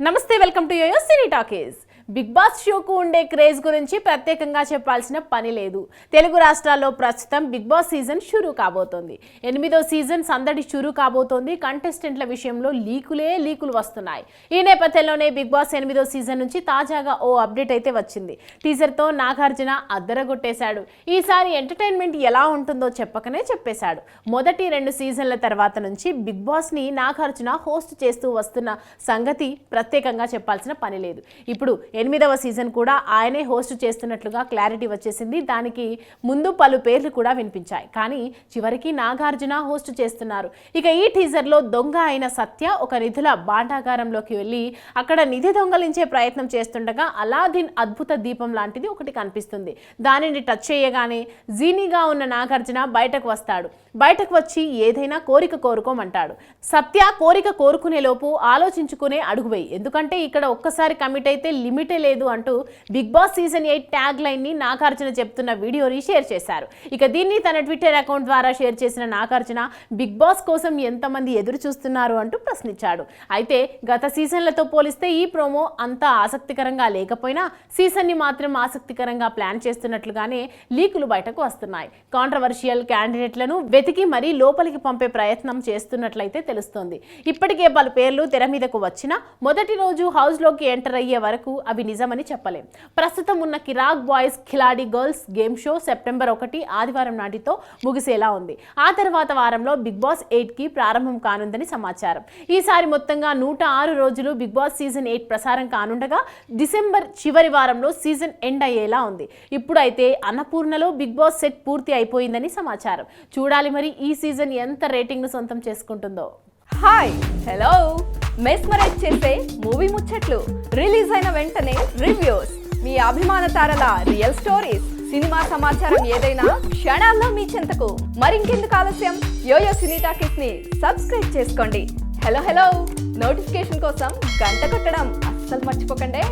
నమస్తే, welcome to yoyo cine talkies. Big Boss షోకు ఉండే క్రేజ్ గురించి ప్రత్యేకంగా చెప్పాల్సిన పని లేదు. తెలుగు రాష్ట్రాల్లో ప్రస్తుతం బిగ్ బాస్ సీజన్ షురూ కాబోతోంది. 8వ సీజన్ సందడి షురూ కాబోతోంది. కంటెస్టెంట్ల విషయంలో లీకులు వస్తున్నాయి. ఈ నేపథ్యంలోనే బిగ్ బాస్ 8వ సీజన్ నుంచి తాజాగా ఓ అప్డేట్ అయితే వచ్చింది. టీజర్తో నాగార్జున అద్దరగొట్టేశాడు. ఈసారి ఎంటర్టైన్మెంట్ ఎలా ఉంటుందో చెప్పకనే చెప్పేశాడు. మొదటి 2 సీజన్ల తర్వాత నుంచి బిగ్ బాస్ని నాగార్జున హోస్ట్ చేస్తూ వస్తున్న సంగతి ప్రత్యేకంగా చెప్పాల్సిన పని లేదు. ఇప్పుడు 8వ సీజన్ కూడా ఆయనే హోస్ట్ చేస్తున్నట్లుగా క్లారిటీ వచ్చేసింది. దానికి ముందు పలు పేర్లు కూడా వినిపించాయి. కానీ చివరికి నాగార్జున హోస్ట్ చేస్తున్నారు. ఇక ఈ టీజర్లో దొంగ అయిన సత్య ఒక నిధుల భాండాగారంలోకి వెళ్ళి అక్కడ నిధి దొంగలించే ప్రయత్నం చేస్తుండగా అలాదిన్ అద్భుత దీపం లాంటిది ఒకటి కనిపిస్తుంది. దానిని టచ్ చేయగానే జీనీగా ఉన్న నాగార్జున బయటకు వస్తాడు. బయటకు వచ్చి ఏదైనా కోరిక కోరుకోమంటాడు. సత్య కోరిక కోరుకునే లోపు ఆలోచించుకునే అడుగువేయి, ఎందుకంటే ఇక్కడ ఒక్కసారి కమిట్ అయితే లిమిటే లేదు అంటూ Big Boss season 8 tag line ని నాగార్జున చెప్తున్న వీడియోని షేర్ చేశారు. ఇక దీన్ని తన ట్విట్టర్ అకౌంట్ ద్వారా షేర్ చేసిన నాగార్జున బిగ్ బాస్ కోసం ఎంతమంది ఎదురు చూస్తున్నారు అంటూ ప్రశ్నించాడు. అయితే గత సీజన్లతో పోలిస్తే ఈ ప్రోమో అంత ఆసక్తికరంగా లేకపోయినా సీజన్ ని మాత్రం ఆసక్తికరంగా ప్లాన్ చేస్తున్నట్లుగానే లీకులు బయటకు వస్తున్నాయి. కాంట్రవర్షియల్ క్యాండిడేట్లను వెతికి మరీ లోపలికి పంపే ప్రయత్నం చేస్తున్నట్లయితే తెలుస్తోంది. ఇప్పటికే పలు పేర్లు తెర మీదకు వచ్చినా మొదటి రోజు హౌస్ లోకి ఎంటర్ అయ్యే వరకు అవి నిజమని చెప్పలేం. ప్రస్తుతం ఉన్న Kirrak boys Khiladi girls game show September 1 ఆదివారం నాటితో ముగిసేలా ఉంది. ఆ తర్వాత వారంలో బిగ్ బాస్ 8కి ప్రారంభం కానుందని సమాచారం. ఈసారి మొత్తంగా 106 రోజులు బిగ్ బాస్ సీజన్ 8 ప్రసారం కానుండగా డిసెంబర్ చివరి వారంలో సీజన్ ఎండ్ అయ్యేలా ఉంది. ఇప్పుడైతే అన్నపూర్ణలో బిగ్ బాస్ సెట్ పూర్తి అయిపోయిందని సమాచారం. చూడాలి మరి ఈ సీజన్ ఎంత రేటింగ్ ను సొంతం చేసుకుంటుందో. హాయ్ హలో మెస్మరైజ్ చేసే మూవీ ముచ్చట్లు, రిలీజ్ అయిన వెంటనే రివ్యూస్, మీ అభిమాన తారల రియల్ స్టోరీస్, సినిమా సమాచారం ఏదైనా క్షణాల్లో మీ చెంతకు. మరింకెందుకు ఆలస్యం, యోయో సినీ టాకీస్ ని సబ్స్క్రైబ్ చేసుకోండి. హలో నోటిఫికేషన్ కోసం గంట కొట్టడం అస్సలు మర్చిపోకండి.